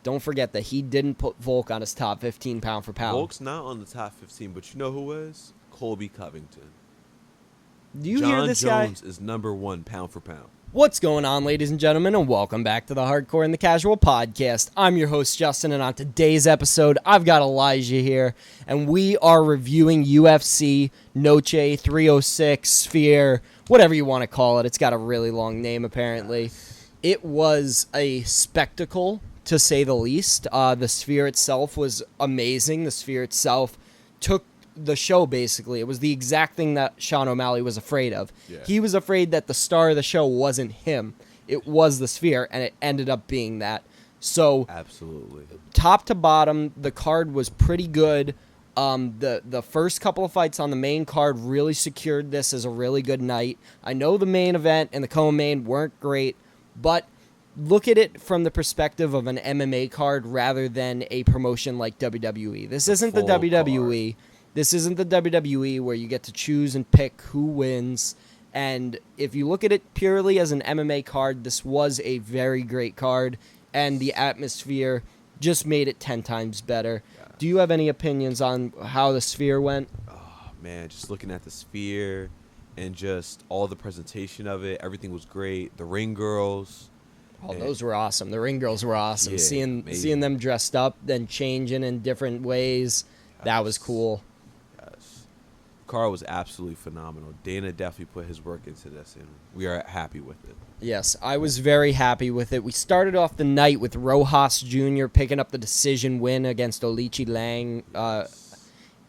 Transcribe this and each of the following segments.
don't forget that he didn't put Volk on his top 15 pound for pound. Volk's not on the top 15, but you know who is? Colby Covington. Do you hear this guy? John Jones is number 1 pound for pound. What's going on, ladies and gentlemen, and welcome back to the Hardcore and the Casual Podcast. I'm your host, Justin, and on today's episode, I've got Elijah here, and we are reviewing UFC Noche 306 Sphere, whatever you want to call it. It's got a really long name, apparently. It was a spectacle, to say the least. The Sphere itself was amazing. The Sphere itself took the show, basically. It was the exact thing that Sean O'Malley was afraid of. Yeah. He was afraid that the star of the show wasn't him. It was the Sphere, and it ended up being that. So, absolutely, top to bottom, the card was pretty good. The first couple of fights on the main card really secured this as a really good night. I know the main event and the co-main weren't great, but look at it from the perspective of an MMA card rather than a promotion like WWE. This isn't the WWE. This isn't the WWE where you get to choose and pick who wins. And if you look at it purely as an MMA card, this was a very great card. And the atmosphere just made it 10 times better. Yeah. Do you have any opinions on how the Sphere went? Oh, man, just looking at the Sphere and just all the presentation of it, everything was great. The ring girls. Oh, those were awesome. The ring girls were awesome. Yeah, seeing them dressed up, then changing in different ways, that was cool. The card was absolutely phenomenal. Dana definitely put his work into this, and we are happy with it. Yes, I was very happy with it. We started off the night with Rojas Jr. picking up the decision win against Olichi Lang.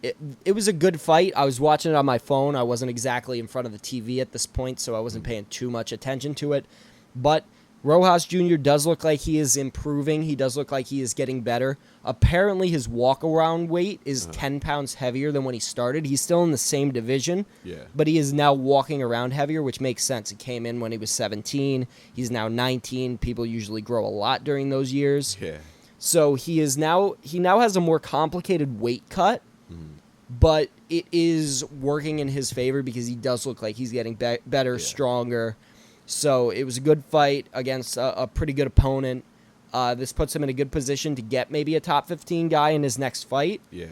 It was a good fight. I was watching it on my phone. I wasn't exactly in front of the TV at this point, so I wasn't paying too much attention to it. But Rojas Jr. does look like he is improving. He does look like he is getting better. Apparently, his walk-around weight is 10 pounds heavier than when he started. He's still in the same division, but he is now walking around heavier, which makes sense. He came in when he was 17. He's now 19. People usually grow a lot during those years. Yeah. So he now has a more complicated weight cut, but it is working in his favor because he does look like he's getting better, stronger. So it was a good fight against a pretty good opponent. This puts him in a good position to get maybe a top 15 guy in his next fight. Yeah.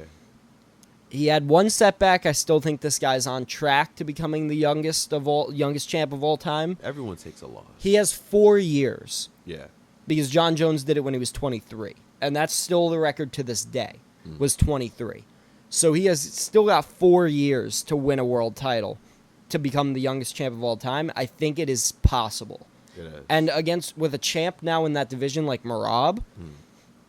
He had one setback. I still think this guy's on track to becoming the youngest champ of all time. Everyone takes a loss. He has 4 years. Yeah. Because John Jones did it when he was 23. And that's still the record to this day, was 23. So he has still got 4 years to win a world title, to become the youngest champ of all time. I think it is possible. It is. And with a champ now in that division like Merab,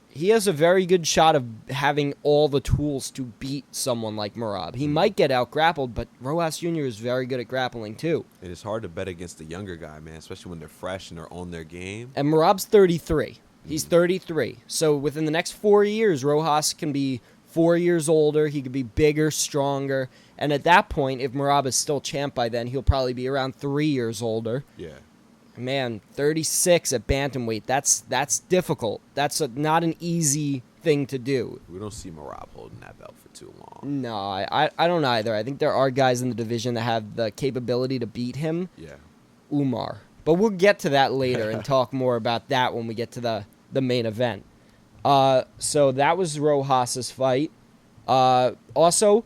he has a very good shot of having all the tools to beat someone like Merab. He might get out-grappled, but Rojas Jr. is very good at grappling too. It is hard to bet against the younger guy, man, especially when they're fresh and they're on their game. And Merab's 33. He's 33. So within the next 4 years, Rojas can be 4 years older. He could be bigger, stronger. And at that point, if Merab is still champ by then, he'll probably be around 3 years older. Yeah. Man, 36 at bantamweight, that's difficult. That's not an easy thing to do. We don't see Merab holding that belt for too long. No, I don't either. I think there are guys in the division that have the capability to beat him. Yeah. Umar. But we'll get to that later and talk more about that when we get to the main event. So that was Rojas's fight. Also,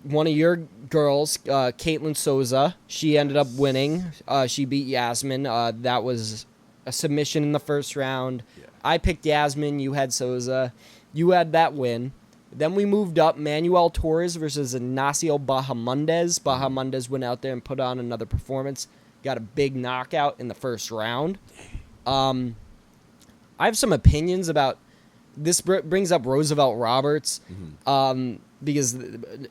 one of your girls, Caitlin Souza, she ended up winning. She beat Yasmin. That was a submission in the first round. Yeah. I picked Yasmin. You had Souza. You had that win. Then we moved up. Manuel Torres versus Ignacio Bahamondes. Bahamondes went out there and put on another performance. Got a big knockout in the first round. I have some opinions about this. Brings up Roosevelt Roberts. Because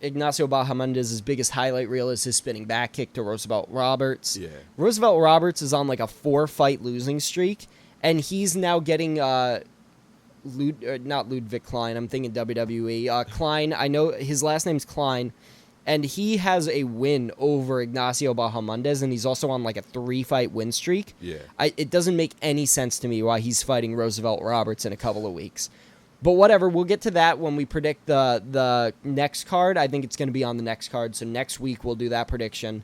Ignacio Bahamondes' biggest highlight reel is his spinning back kick to Roosevelt Roberts. Yeah. Roosevelt Roberts is on like a 4-fight losing streak, and he's now getting not Ludwig Klein. I'm thinking WWE. Klein. I know his last name's Klein, and he has a win over Ignacio Bahamondes, and he's also on like a 3-fight win streak. Yeah. It doesn't make any sense to me why he's fighting Roosevelt Roberts in a couple of weeks. But whatever, we'll get to that when we predict the next card. I think it's going to be on the next card, so next week we'll do that prediction.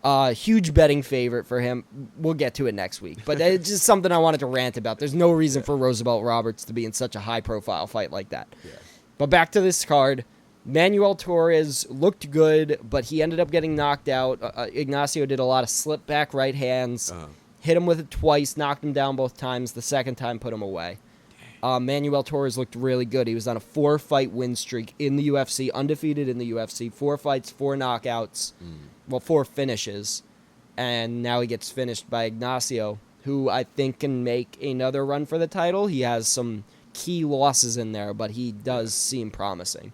Huge betting favorite for him. We'll get to it next week. But it's just something I wanted to rant about. There's no reason for Roosevelt Roberts to be in such a high-profile fight like that. Yeah. But back to this card. Manuel Torres looked good, but he ended up getting knocked out. Ignacio did a lot of slip-back right hands. Hit him with it twice, knocked him down both times. The second time put him away. Manuel Torres looked really good. He was on a 4-fight win streak in the UFC, undefeated in the UFC. 4 fights, 4 knockouts. Well, 4 finishes. And now he gets finished by Ignacio, who I think can make another run for the title. He has some key losses in there, but he does seem promising.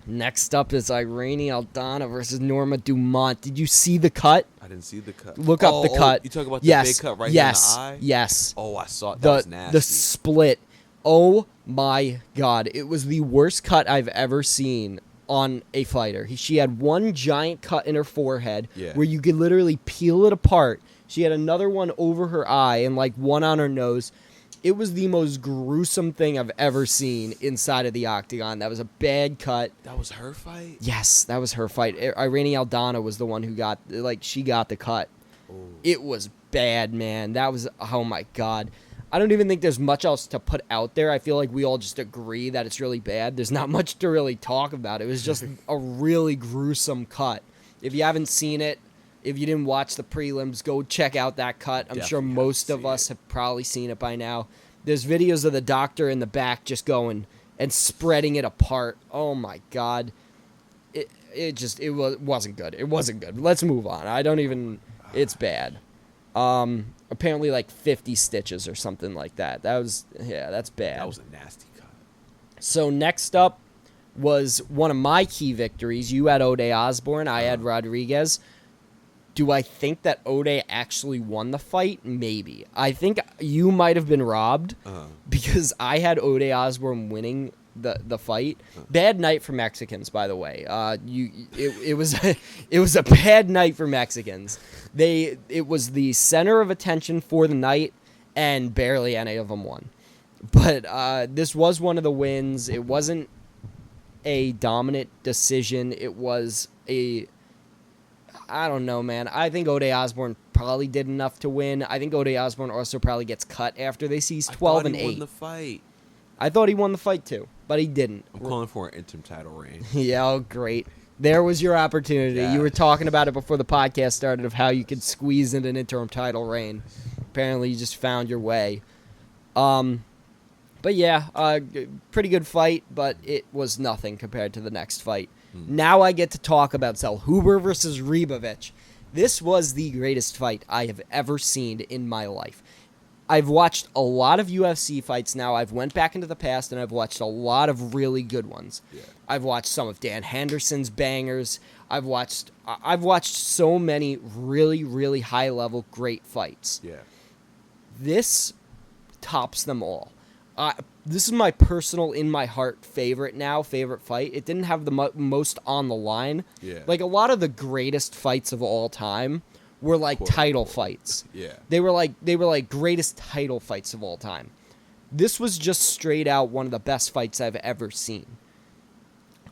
Next up is Irene Aldana versus Norma Dumont. Did you see the cut? I didn't see the cut. Look up the cut. You talk about the big cut right here in the eye? Yes. Oh, I saw it. That was nasty. The split. Oh, my God. It was the worst cut I've ever seen on a fighter. She had one giant cut in her forehead where you could literally peel it apart. She had another one over her eye and like one on her nose. It was the most gruesome thing I've ever seen inside of the octagon. That was a bad cut. That was her fight? Yes, that was her fight. Irene Aldana was the one who got, she got the cut. Ooh. It was bad, man. That was, oh my God. I don't even think there's much else to put out there. I feel like we all just agree that it's really bad. There's not much to really talk about. It was just a really gruesome cut. If you haven't seen it, if you didn't watch the prelims, go check out that cut. I'm sure most of us have probably seen it by now. There's videos of the doctor in the back just going and spreading it apart. Oh, my God. It wasn't good. It wasn't good. Let's move on. It's bad. Apparently like 50 stitches or something like that. That's bad. That was a nasty cut. So next up was one of my key victories. You had Ode Osborne. I had Rodriguez. Do I think that Ode actually won the fight? Maybe. I think you might have been robbed because I had Ode Osborne winning the fight. Bad night for Mexicans, by the way. It was a bad night for Mexicans. It was the center of attention for the night, and barely any of them won. But this was one of the wins. It wasn't a dominant decision. It was I don't know, man. I think Ode Osborne probably did enough to win. I think Ode Osborne also probably gets cut after they see he's 12 and 8. Won the fight. I thought he won the fight too, but he didn't. I'm calling for an interim title reign. Yeah, oh, great. There was your opportunity. Yes. You were talking about it before the podcast started of how you could squeeze in an interim title reign. Apparently, you just found your way. But yeah, pretty good fight, but it was nothing compared to the next fight. Now I get to talk about Zellhuber versus Ribovic. This was the greatest fight I have ever seen in my life. I've watched a lot of UFC fights now. I've went back into the past, and I've watched a lot of really good ones. Yeah. I've watched some of Dan Henderson's bangers. I've watched so many really, really high-level great fights. Yeah. This tops them all. This is my personal, in my heart, favorite fight. It didn't have the most on the line. Yeah. Like, a lot of the greatest fights of all time were like title fights. Yeah. They were like greatest title fights of all time. This was just straight out one of the best fights I've ever seen.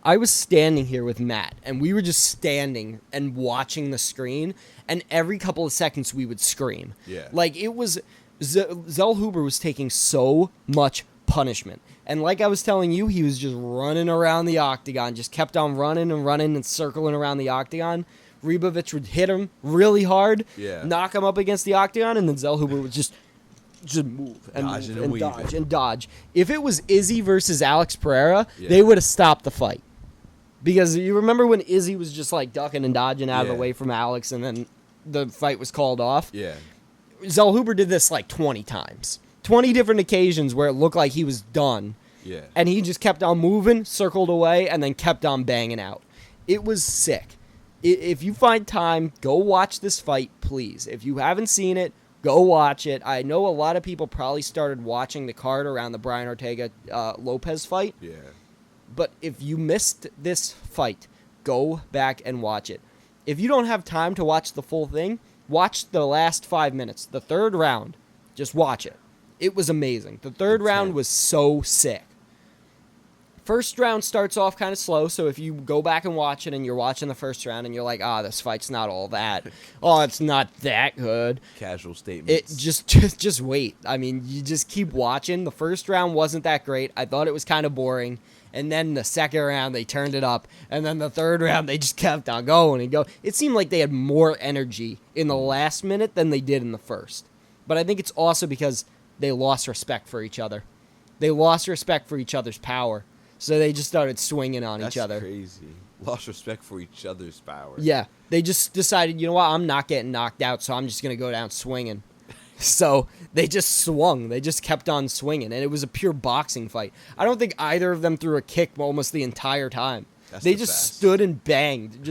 I was standing here with Matt, and we were just standing and watching the screen, and every couple of seconds we would scream. Yeah. Like, it was... Zellhuber was taking so much punishment. And like I was telling you, he was just running around the octagon, just kept on running and circling around the octagon. Ribovic would hit him really hard, knock him up against the octagon, and then Zellhuber would just move and dodge. If it was Izzy versus Alex Pereira, they would have stopped the fight. Because you remember when Izzy was just like ducking and dodging out of the way from Alex, and then the fight was called off? Yeah. Zellhuber did this like 20 times. 20 different occasions where it looked like he was done. Yeah. And he just kept on moving, circled away, and then kept on banging out. It was sick. If you find time, go watch this fight, please. If you haven't seen it, go watch it. I know a lot of people probably started watching the card around the Brian Ortega-Lopez fight. Yeah. But if you missed this fight, go back and watch it. If you don't have time to watch the full thing, watch the last 5 minutes, the third round. Just watch it. It was amazing. The third round was so sick. First round starts off kind of slow, so if you go back and watch it and you're watching the first round and you're like, this fight's not all that. Oh, it's not that good. Casual statements. Just wait. I mean, you just keep watching. The first round wasn't that great. I thought it was kind of boring. And then the second round, they turned it up. And then the third round, they just kept on going and going. It seemed like they had more energy in the last minute than they did in the first. But I think it's also because they lost respect for each other. They lost respect for each other's power. So they just started swinging on each other. That's crazy. Lost respect for each other's power. Yeah. They just decided, you know what, I'm not getting knocked out, so I'm just going to go down swinging. So they just swung. They just kept on swinging, and it was a pure boxing fight. I don't think either of them threw a kick almost the entire time. They just stood and banged,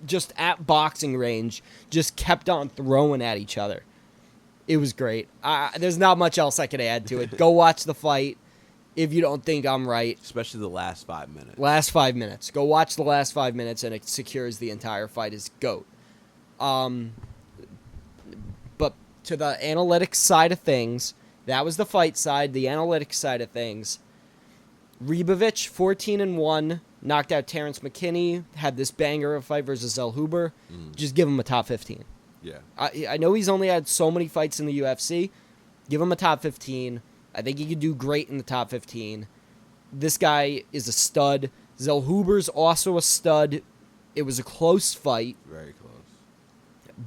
just at boxing range, just kept on throwing at each other. It was great. There's not much else I could add to it. Go watch the fight if you don't think I'm right. Especially the last 5 minutes. Last 5 minutes. Go watch the last 5 minutes, and it secures the entire fight as GOAT. But to the analytics side of things, that was the fight side. The analytics side of things, Ribovic, 14-1, knocked out Terrence McKinney, had this banger of fight versus Zell Huber. Just give him a top 15. Yeah. I know he's only had so many fights in the UFC. Give him a top 15. I think he could do great in the top 15. This guy is a stud. Zell Huber's also a stud. It was a close fight. Very close.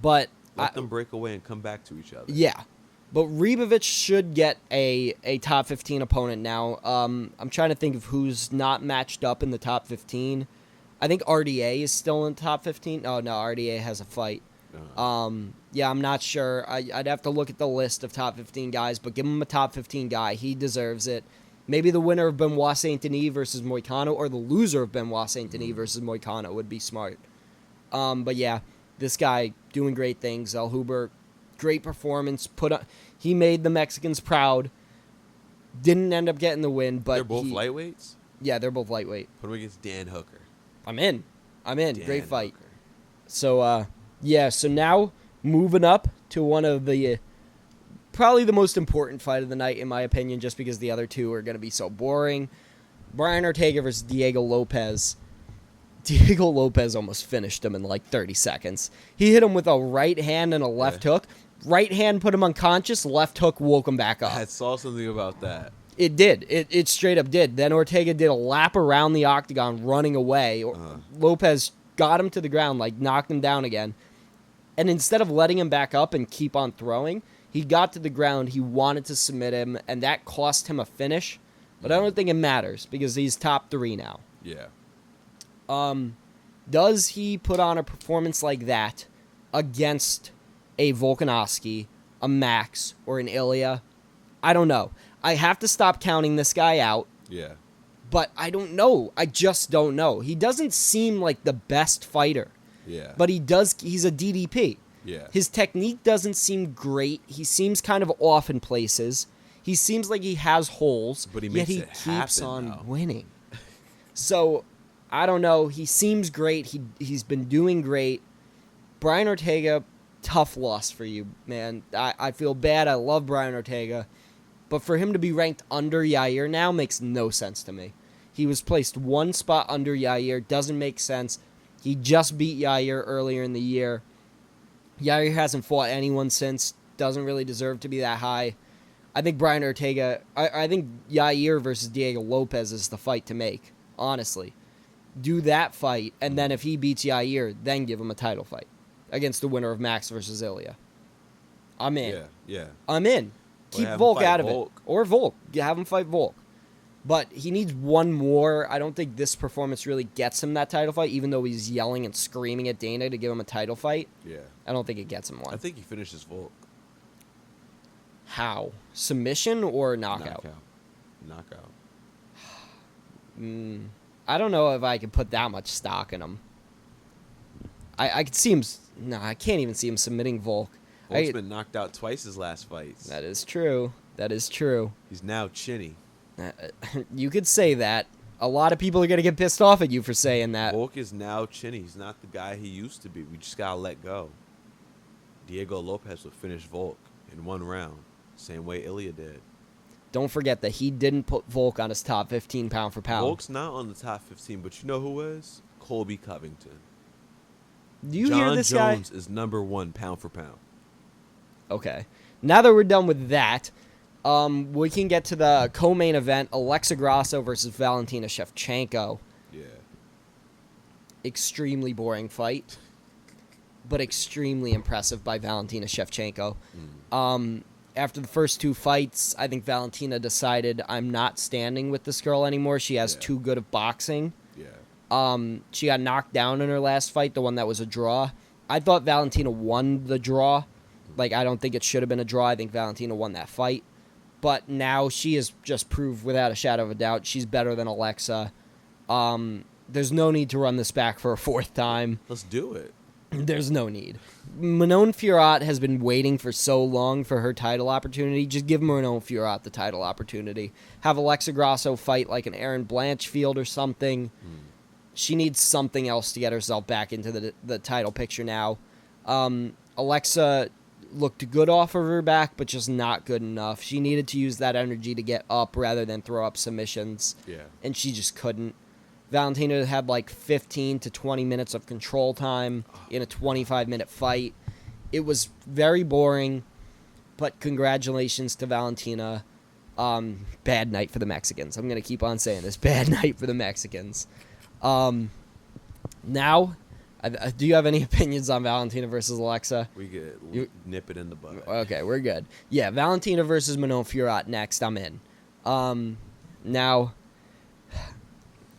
But let them break away and come back to each other. Yeah. But Ribovic should get a top 15 opponent now. I'm trying to think of who's not matched up in the top 15. I think RDA is still in the top 15. Oh, no, RDA has a fight. Yeah, I'm not sure. I'd have to look at the list of top 15 guys, but give him a top 15 guy. He deserves it. Maybe the winner of Benoit Saint-Denis versus Moicano, or the loser of Benoit Saint-Denis versus Moicano would be smart. But yeah, this guy doing great things. Zell Huber, great performance. He made the Mexicans proud. Didn't end up getting the win, but they're both lightweights? Yeah, they're both lightweight. Put him against Dan Hooker. I'm in. Dan Great fight. Hooker. So, yeah, so now moving up to one of the probably the most important fight of the night, in my opinion, just because the other two are going to be so boring. Brian Ortega versus Diego Lopez. Diego Lopez almost finished him in like 30 seconds. He hit him with a right hand and a left hook. Right hand put him unconscious. Left hook woke him back up. I saw something about that. It did. It straight up did. Then Ortega did a lap around the octagon running away. Lopez got him to the ground, like knocked him down again. And instead of letting him back up and keep on throwing, he got to the ground. He wanted to submit him, and that cost him a finish. But I don't think it matters because he's top 3 now. Yeah. Does he put on a performance like that against a Volkanovski, a Max, or an Ilya? I don't know. I have to stop counting this guy out. Yeah. But I don't know. I just don't know. He doesn't seem like the best fighter. Yeah. But he's a DDP. Yeah. His technique doesn't seem great. He seems kind of off in places. He seems like he has holes, but yet he keeps on winning. So, I don't know. He seems great. He's been doing great. Brian Ortega, tough loss for you, man. I feel bad. I love Brian Ortega. But for him to be ranked under Yair now makes no sense to me. He was placed one spot under Yair. Doesn't make sense. He just beat Yair earlier in the year. Yair hasn't fought anyone since. Doesn't really deserve to be that high. I think Brian Ortega... I think Yair versus Diego Lopez is the fight to make, honestly. Do that fight, and then if he beats Yair, then give him a title fight against the winner of Max versus Ilya. I'm in. Yeah. I'm in. Keep Volk out of it. Or Volk. Have him fight Volk. But he needs one more. I don't think this performance really gets him that title fight, even though he's yelling and screaming at Dana to give him a title fight. Yeah. I don't think it gets him one. I think he finishes Volk. How? Submission or knockout? Knockout. I don't know if I could put that much stock in him. I could see him... No, I can't even see him submitting Volk. Volk's been knocked out twice his last fights. That is true. He's now chinny. You could say that. A lot of people are going to get pissed off at you for saying that. Volk is now chinny. He's not the guy he used to be. We just got to let go. Diego Lopez would finish Volk in one round, same way Ilya did. don't forget that he didn't put Volk on his top 15 pound for pound. Volk's not on the top 15, but you know who is? Colby Covington. Do you hear this guy? John Jones is number 1 pound for pound. Okay. Now that we're done with that, we can get to the co-main event, Alexa Grasso versus Valentina Shevchenko. Yeah. Extremely boring fight, but extremely impressive by Valentina Shevchenko. After the first 2 fights, I think Valentina decided, I'm not standing with this girl anymore. She has too good of boxing. Yeah. She got knocked down in her last fight, the one that was a draw. I thought Valentina won the draw. Like, I don't think it should have been a draw. I think Valentina won that fight. But now she has just proved without a shadow of a doubt she's better than Alexa. There's no need to run this back for a 4th time. Let's do it. There's no need. Manon Fiorot has been waiting for so long for her title opportunity. Just give Manon Fiorot the title opportunity. Have Alexa Grasso fight like an Erin Blanchfield or something. She needs something else to get herself back into the title picture now. Alexa looked good off of her back, but just not good enough. She needed to use that energy to get up rather than throw up submissions. Yeah. And she just couldn't. Valentina had like 15 to 20 minutes of control time in a 25-minute fight. It was very boring, but congratulations to Valentina. Bad night for the Mexicans. I'm going to keep on saying this. Bad night for the Mexicans. Now, do you have any opinions on Valentina versus Alexa? We could nip it in the bud. Okay, we're good. Yeah, Valentina versus Manon Fiorot next. I'm in. Now,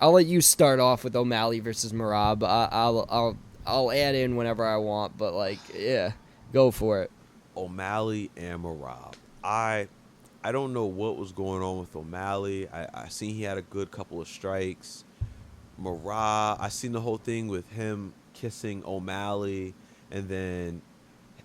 I'll let you start off with O'Malley versus Merab. I'll add in whenever I want, but yeah, go for it. O'Malley and Merab. I don't know what was going on with O'Malley. I seen he had a good couple of strikes. Merab, I seen the whole thing with him kissing O'Malley, and then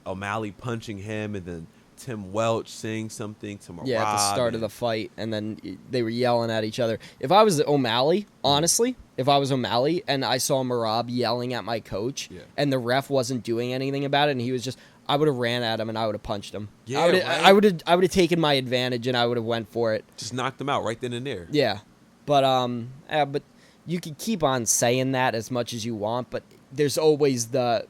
O'Malley punching him, and then Tim Welch saying something to Merab. Yeah, at the start of the fight, and then they were yelling at each other. If I was O'Malley, honestly, and I saw Merab yelling at my coach, and the ref wasn't doing anything about it, and he was just, I would have ran at him and I would have punched him. Yeah, I would have taken my advantage and I would have went for it. Just knocked him out right then and there. Yeah, but you can keep on saying that as much as you want, but there's always the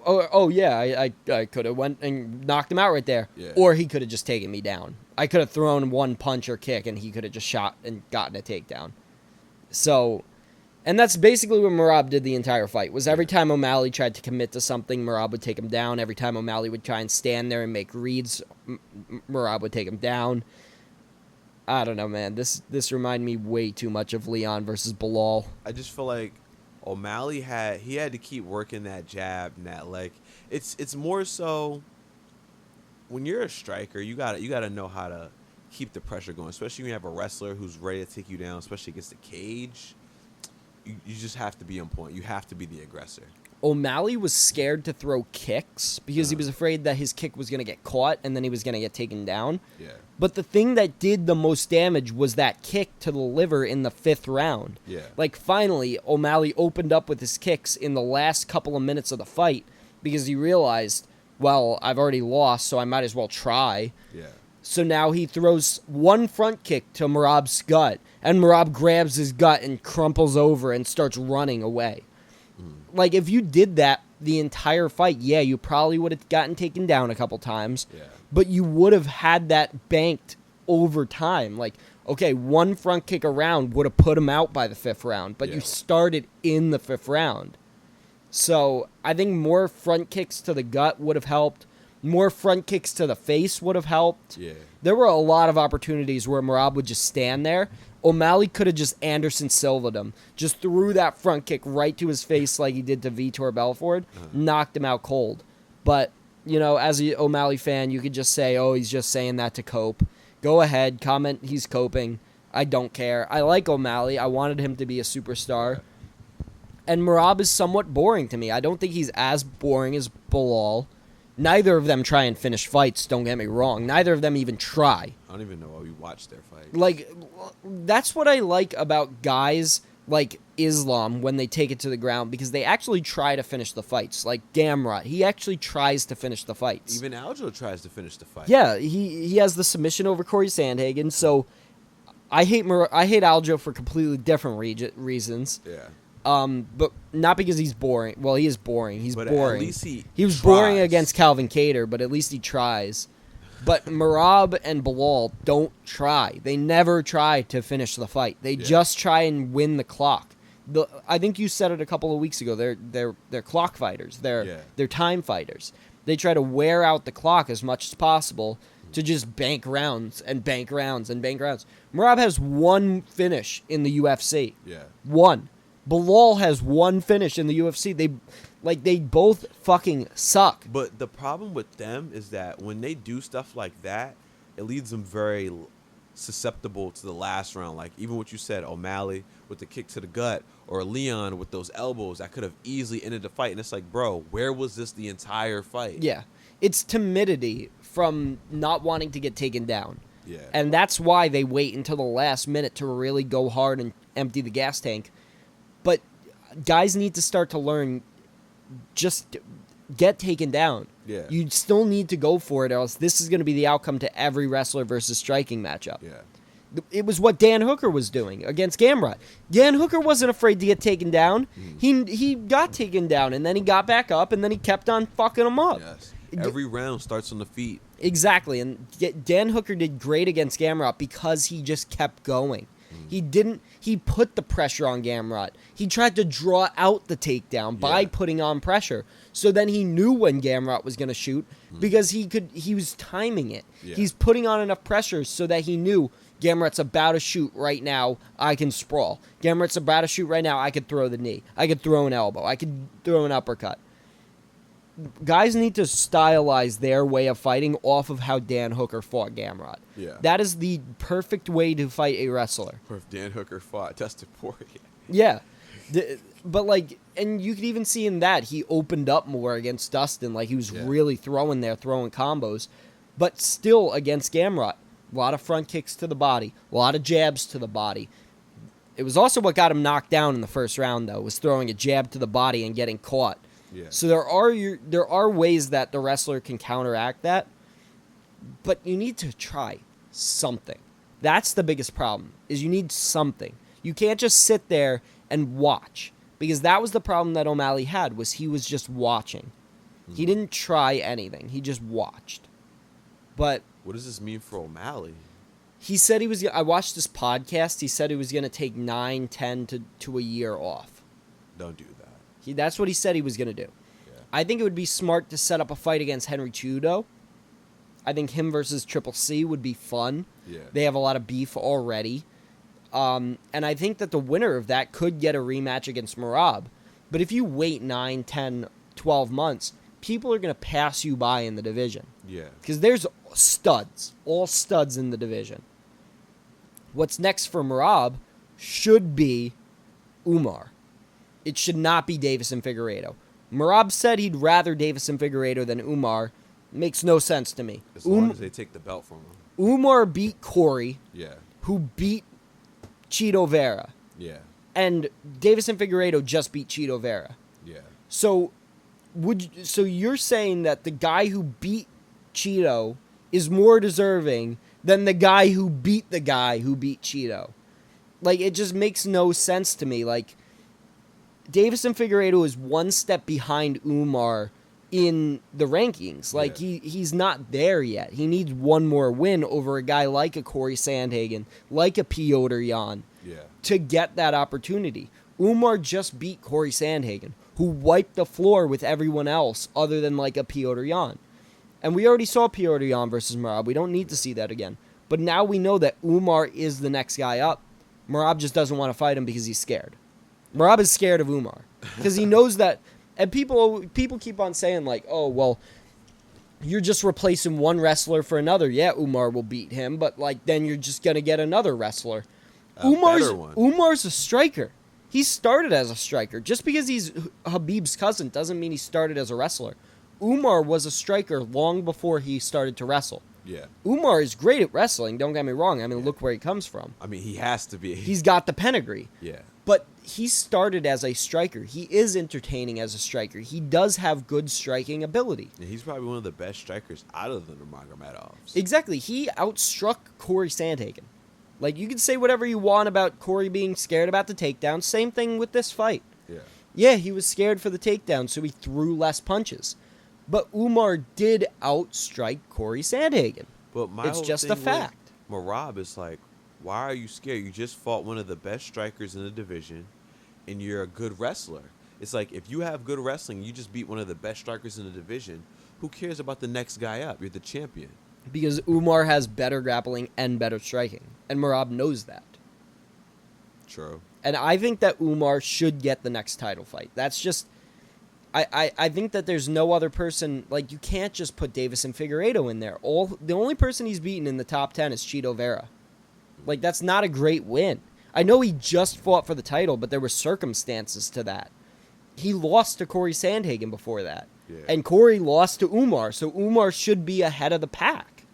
I could have went and knocked him out right there. Yeah. Or he could have just taken me down. I could have thrown one punch or kick and he could have just shot and gotten a takedown. So, and that's basically what Merab did the entire fight. Was every time O'Malley tried to commit to something, Merab would take him down. Every time O'Malley would try and stand there and make reads, Merab would take him down. I don't know, man. This reminded me way too much of Leon versus Bilal. I just feel like O'Malley had to keep working that jab and that leg. It's more so when you're a striker, you gotta know how to keep the pressure going, especially when you have a wrestler who's ready to take you down, especially against the cage. You just have to be on point. You have to be the aggressor. O'Malley was scared to throw kicks because he was afraid that his kick was going to get caught and then he was going to get taken down. Yeah. But the thing that did the most damage was that kick to the liver in the 5th round. Yeah. Like, finally, O'Malley opened up with his kicks in the last couple of minutes of the fight because he realized, well, I've already lost, so I might as well try. Yeah. So now he throws one front kick to Merab's gut, and Merab grabs his gut and crumples over and starts running away. Like, if you did that the entire fight, yeah, you probably would have gotten taken down a couple times. Yeah. But you would have had that banked over time. Like, okay, one front kick around would have put him out by the 5th round, but you started in the 5th round. So I think more front kicks to the gut would have helped. More front kicks to the face would have helped. Yeah. There were a lot of opportunities where Merab would just stand there. O'Malley could have just Anderson Silva'd him. Just threw that front kick right to his face like he did to Vitor Belfort. Knocked him out cold. But, you know, as an O'Malley fan, you could just say, oh, he's just saying that to cope. Go ahead. Comment he's coping. I don't care. I like O'Malley. I wanted him to be a superstar. And Merab is somewhat boring to me. I don't think he's as boring as Bilal. Neither of them try and finish fights, don't get me wrong. Neither of them even try. I don't even know why we watch their fight. Like, that's what I like about guys like Islam when they take it to the ground, because they actually try to finish the fights. Like Gamrot, he actually tries to finish the fights. Even Aljo tries to finish the fight. Yeah, he has the submission over Corey Sandhagen. So I hate Aljo for completely different reasons. Yeah. But not because he's boring. Well, he is boring. He's boring. At least he was tries. boring against Calvin Kattar, but at least he tries. But Merab and Bilal don't try. They never try to finish the fight. They just try and win the clock. I think you said it a couple of weeks ago. They're clock fighters. They're time fighters. They try to wear out the clock as much as possible to just bank rounds and bank rounds and bank rounds. Merab has one finish in the UFC. Yeah. One. Bilal has one finish in the UFC. They both fucking suck. But the problem with them is that when they do stuff like that, it leaves them very susceptible to the last round. Like even what you said, O'Malley with the kick to the gut, or Leon with those elbows that could have easily ended the fight. And it's like, bro, where was this the entire fight? Yeah. It's timidity from not wanting to get taken down. Yeah. And that's why they wait until the last minute to really go hard and empty the gas tank. But guys need to start to learn, just get taken down. Yeah. You still need to go for it, or else this is going to be the outcome to every wrestler versus striking matchup. Yeah. It was what Dan Hooker was doing against Gamrot. Dan Hooker wasn't afraid to get taken down. He got taken down, and then he got back up, and then he kept on fucking him up. Yes. Every round starts on the feet. Exactly, and Dan Hooker did great against Gamrot because he just kept going. He put the pressure on Gamrot. He tried to draw out the takedown by putting on pressure. So then he knew when Gamrot was going to shoot because he was timing it. Yeah. He's putting on enough pressure so that he knew Gamrot's about to shoot right now, I can sprawl. Gamrot's about to shoot right now, I could throw the knee. I could throw an elbow. I could throw an uppercut. Guys need to stylize their way of fighting off of how Dan Hooker fought Gamrot. Yeah. That is the perfect way to fight a wrestler. Or if Dan Hooker fought Dustin Poirier. Yeah. But, like, and you could even see in that he opened up more against Dustin. Like, he was really throwing combos. But still, against Gamrot, a lot of front kicks to the body, a lot of jabs to the body. It was also what got him knocked down in the first round, though, was throwing a jab to the body and getting caught. Yeah. So there are ways that the wrestler can counteract that, but you need to try something. That's the biggest problem, is you need something. You can't just sit there and watch, because that was the problem that O'Malley had, was he was just watching. He didn't try anything. He just watched. But what does this mean for O'Malley? he said he was. I watched this podcast. He said he was going to take 9, 10 to a year off. Don't do that. That's what he said he was going to do. Yeah. I think it would be smart to set up a fight against Henry Cejudo. I think him versus Triple C would be fun. Yeah. They have a lot of beef already. And I think that the winner of that could get a rematch against Merab. But if you wait 9, 10, 12 months, people are going to pass you by in the division. Yeah. Because there's studs, all studs in the division. What's next for Merab should be Umar. It should not be Davis and Figueiredo. Merab said he'd rather Davis and Figueiredo than Umar. Makes no sense to me. As long as they take the belt from him. Umar beat Corey, Yeah. who beat Cheeto Vera. Yeah. And Davis and Figueiredo just beat Cheeto Vera. Yeah. So you're saying that the guy who beat Cheeto is more deserving than the guy who beat Cheeto? Like, it just makes no sense to me. Like, Davis and Figueiredo is one step behind Umar in the rankings. Like, he's not there yet. He needs one more win over a guy like a Corey Sandhagen, like a Piotr Jan, to get that opportunity. Umar just beat Corey Sandhagen, who wiped the floor with everyone else other than like a Piotr Jan. And we already saw Piotr Jan versus Merab. We don't need to see that again. But now we know that Umar is the next guy up. Merab just doesn't want to fight him because he's scared. Merab is scared of Umar because he knows that. And people keep on saying, like, oh, well, you're just replacing one wrestler for another. Yeah, Umar will beat him, but like then you're just going to get another wrestler. Umar's a striker. He started as a striker. Just because he's Habib's cousin doesn't mean he started as a wrestler. Umar was a striker long before he started to wrestle. Yeah. Umar is great at wrestling, don't get me wrong. I mean, look where he comes from. I mean, he has to be. He's got the pedigree. Yeah. But he started as a striker. He is entertaining as a striker. He does have good striking ability. And he's probably one of the best strikers out of the Nurmagomedovs. Exactly. He outstruck Corey Sandhagen. Like, you can say whatever you want about Corey being scared about the takedown. Same thing with this fight. Yeah. Yeah, he was scared for the takedown, so he threw less punches. But Umar did outstrike Corey Sandhagen. But it's just a fact. Merab is like, why are you scared? You just fought one of the best strikers in the division, and you're a good wrestler. It's like, if you have good wrestling, you just beat one of the best strikers in the division. Who cares about the next guy up? You're the champion. Because Umar has better grappling and better striking. And Merab knows that. True. And I think that Umar should get the next title fight. That's just... I think that there's no other person... Like, you can't just put Davis and Figueiredo in there. The only person he's beaten in the top 10 is Chito Vera. Like, that's not a great win. I know he just fought for the title, but there were circumstances to that. He lost to Corey Sandhagen before that. Yeah. And Corey lost to Umar, so Umar should be ahead of the pack.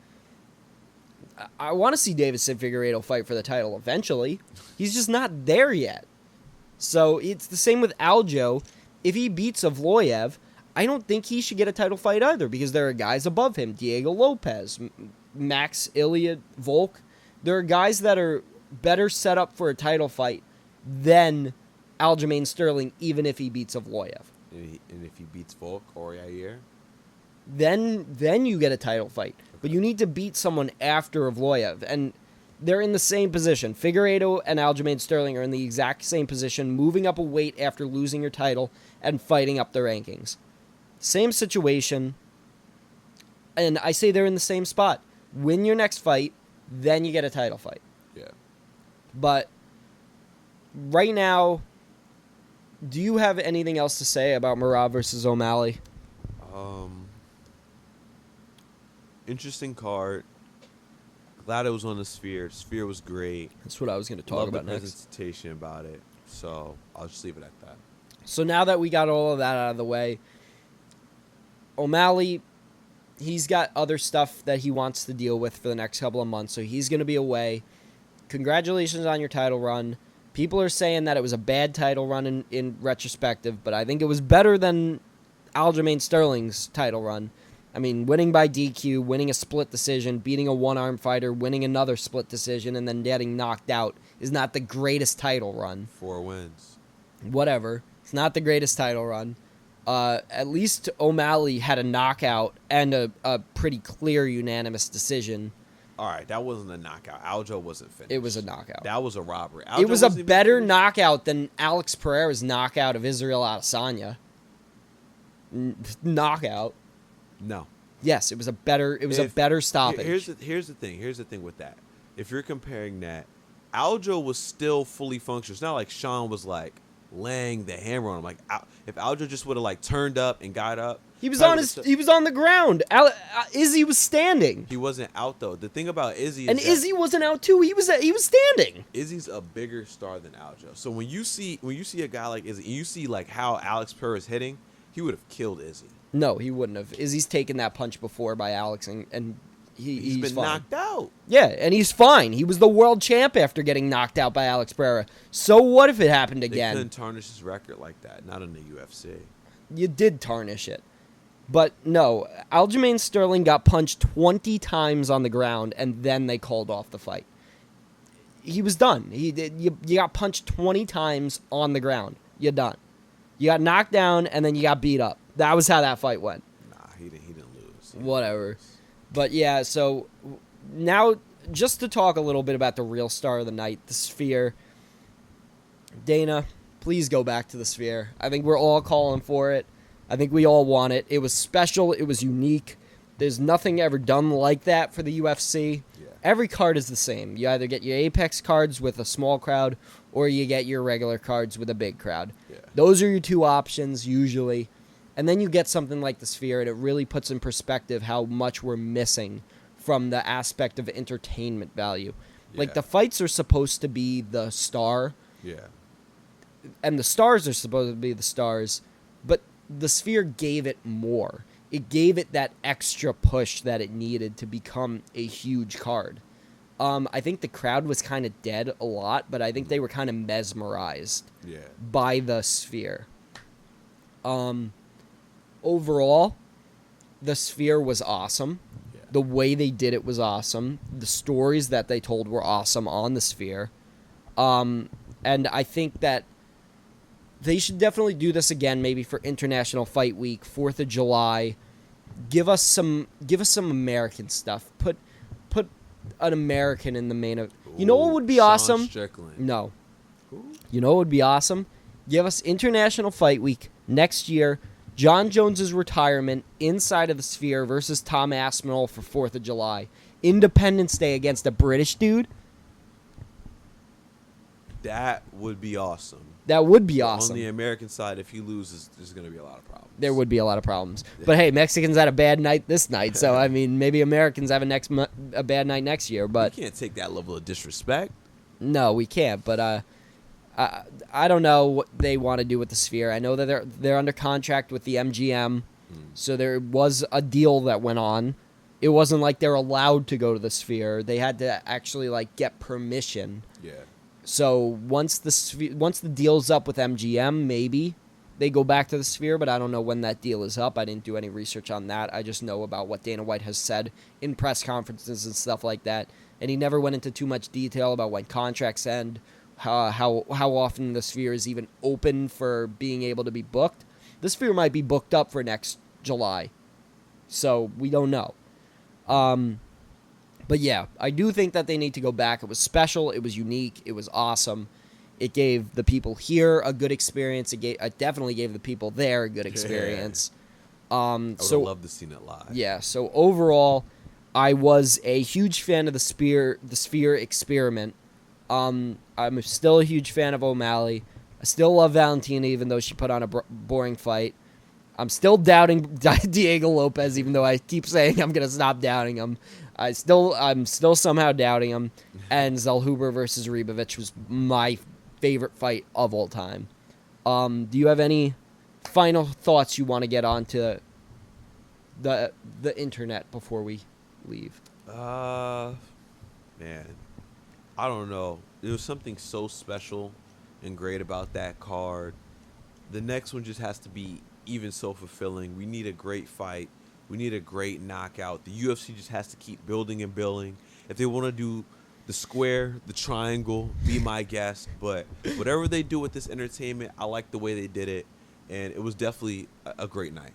I want to see Davis and Figueiredo fight for the title eventually. He's just not there yet. So it's the same with Aljo. If he beats Evloev, I don't think he should get a title fight either, because there are guys above him. Diego Lopez, Max Iliad, Volk. There are guys that are better set up for a title fight than Aljamain Sterling, even if he beats Evloev. And if he beats Volk or Yair? Then you get a title fight. Okay. But you need to beat someone after Evloev. And they're in the same position. Figueiredo and Aljamain Sterling are in the exact same position, moving up a weight after losing your title and fighting up the rankings. Same situation. And I say they're in the same spot. Win your next fight, then you get a title fight. Yeah. But right now, do you have anything else to say about Merab versus O'Malley? Interesting card. Glad it was on the Sphere. Sphere was great. That's what I was going to talk about next. Love the presentation about it. So I'll just leave it at that. So now that we got all of that out of the way, O'Malley, he's got other stuff that he wants to deal with for the next couple of months, so he's going to be away. Congratulations on your title run. People are saying that it was a bad title run in retrospective, but I think it was better than Aljamain Sterling's title run. I mean, winning by DQ, winning a split decision, beating a one-arm fighter, winning another split decision, and then getting knocked out is not the greatest title run. 4 wins. Whatever. It's not the greatest title run. At least O'Malley had a knockout and a pretty clear unanimous decision. All right, that wasn't a knockout. Aljo wasn't finished. It was a knockout. That was a robbery. Aljo it was a better knockout than Alex Pereira's knockout of Israel Adesanya. Knockout. No. Yes, it was a better stoppage. Here's the thing with that. If you're comparing that, Aljo was still fully functional. It's not like Sean was like laying the hammer on him. Like, if Aljo just would have like turned up and got up, he was on the ground. Izzy was standing. He wasn't out though. The thing about Izzy is Izzy wasn't out too. He was standing. Izzy's a bigger star than Aljo. So when you see a guy like Izzy, and you see like how Alex Pereira is hitting, he would have killed Izzy. No, he wouldn't have. Izzy's taken that punch before by Alex, and he's been fine. knocked out. Yeah, and he's fine. He was the world champ after getting knocked out by Alex Pereira. So what if it happened again? They couldn't tarnish his record like that. Not in the UFC. You did tarnish it. But no, Aljamain Sterling got punched 20 times on the ground, and then they called off the fight. He was done. You got punched 20 times on the ground. You're done. You got knocked down, and then you got beat up. That was how that fight went. Nah, he didn't lose. Whatever. But yeah, so now just to talk a little bit about the real star of the night, the Sphere. Dana, please go back to the Sphere. I think we're all calling for it. I think we all want it. It was special. It was unique. There's nothing ever done like that for the UFC. Yeah. Every card is the same. You either get your Apex cards with a small crowd, or you get your regular cards with a big crowd. Yeah. Those are your two options usually. And then you get something like the Sphere, and it really puts in perspective how much we're missing from the aspect of entertainment value. Yeah. Like, the fights are supposed to be the star. Yeah. And the stars are supposed to be the stars. But the Sphere gave it more. It gave it that extra push that it needed to become a huge card. I think the crowd was kind of dead a lot, but I think they were kind of mesmerized by the Sphere. Overall, the Sphere was awesome. Yeah. The way they did it was awesome. The stories that they told were awesome on the Sphere. And I think that they should definitely do this again, maybe for International Fight Week, 4th of July. Give us some American stuff. Put an American in the main event. You know what would be awesome? Strickland. No. You know what would be awesome? Give us International Fight Week next year. John Jones's retirement inside of the Sphere versus Tom Aspinall for 4th of July. Independence Day against a British dude. That would be awesome. That would be awesome. On the American side, if he loses, there's going to be a lot of problems. There would be a lot of problems. Yeah. But hey, Mexicans had a bad night this night, so I mean, maybe Americans have a bad night next year. But we can't take that level of disrespect. No, we can't. But I don't know what they want to do with the Sphere. I know that they're under contract with the MGM, so there was a deal that went on. It wasn't like they're allowed to go to the Sphere. They had to actually get permission. Yeah. So once the deal's up with MGM, maybe they go back to the Sphere, but I don't know when that deal is up. I didn't do any research on that. I just know about what Dana White has said in press conferences and stuff like that. And he never went into too much detail about when contracts end, how often the Sphere is even open for being able to be booked. The Sphere might be booked up for next July, so we don't know. But yeah, I do think that they need to go back. It was special. It was unique. It was awesome. It gave the people here a good experience. It definitely gave the people there a good experience. I would have loved to seen it live. Yeah. So overall, I was a huge fan of the Sphere experiment. I'm still a huge fan of O'Malley. I still love Valentina, even though she put on a boring fight. I'm still doubting Diego Lopez, even though I keep saying I'm gonna stop doubting him. I'm still somehow doubting him. And Zellhuber versus Ribovic was my favorite fight of all time. Do you have any final thoughts you want to get onto the internet before we leave? Man, I don't know. There was something so special and great about that card. The next one just has to be even so fulfilling. We need a great fight. We need a great knockout. The UFC just has to keep building and building. If they want to do the square, the triangle, be my guest. But whatever they do with this entertainment, I like the way they did it. And it was definitely a great night.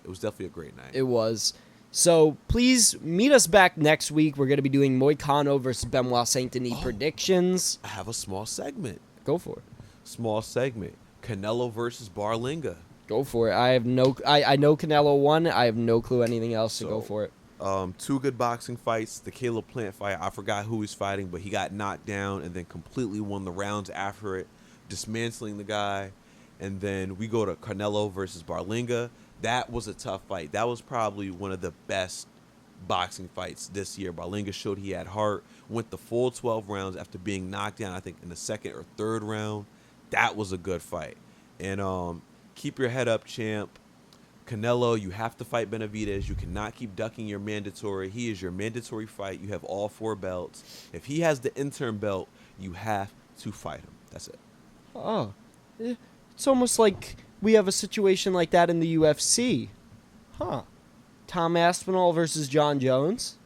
It was. So please meet us back next week. We're going to be doing Moicano versus Benoit Saint-Denis predictions. I have a small segment. Go for it. Small segment. Canelo versus Barlinga. Go for it. I know Canelo won. I have no clue anything else, so go for it. Two good boxing fights. The Caleb Plant fight, I forgot who he's fighting, but he got knocked down and then completely won the rounds after it, dismantling the guy. And then we go to Canelo versus Barlinga. That was a tough fight. That was probably one of the best boxing fights this year. Barlinga showed he had heart, went the full 12 rounds after being knocked down, I think, in the second or third round. That was a good fight. And keep your head up, champ. Canelo, you have to fight Benavidez. You cannot keep ducking your mandatory. He is your mandatory fight. You have all 4 belts. If he has the interim belt, you have to fight him. That's it. Oh, it's almost like we have a situation like that in the UFC. Huh. Tom Aspinall versus John Jones.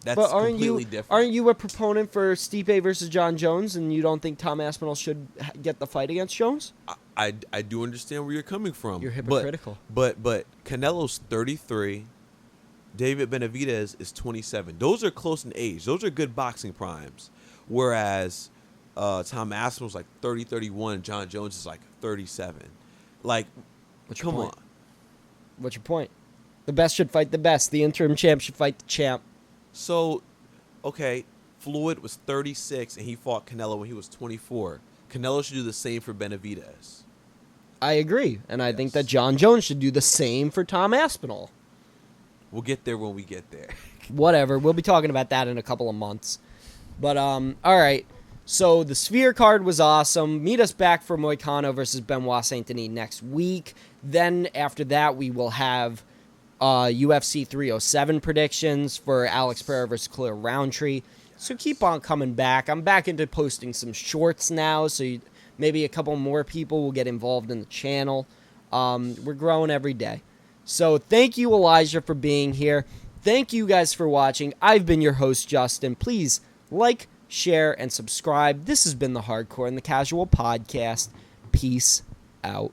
That's completely different. Aren't you a proponent for Stipe versus John Jones, and you don't think Tom Aspinall should get the fight against Jones? I do understand where you're coming from. You're hypocritical. But Canelo's 33. David Benavidez is 27. Those are close in age. Those are good boxing primes. Whereas Tom Aspinall's like 30, 31. John Jones is like 37. Like, come on. What's your point? The best should fight the best. The interim champ should fight the champ. So, okay, Floyd was 36 and he fought Canelo when he was 24. Canelo should do the same for Benavidez. I agree, and I think that John Jones should do the same for Tom Aspinall. We'll get there when we get there. Whatever, we'll be talking about that in a couple of months. But, all right, so the Sphere card was awesome. Meet us back for Moicano versus Benoit Saint-Denis next week. Then, after that, we will have UFC 307 predictions for Alex Pereira versus Khalil Roundtree. So keep on coming back. I'm back into posting some shorts now, so maybe a couple more people will get involved in the channel. We're growing every day. So thank you, Elijah, for being here. Thank you guys for watching. I've been your host, Justin. Please like, share, and subscribe. This has been the Hardcore and the Casual Podcast. Peace out.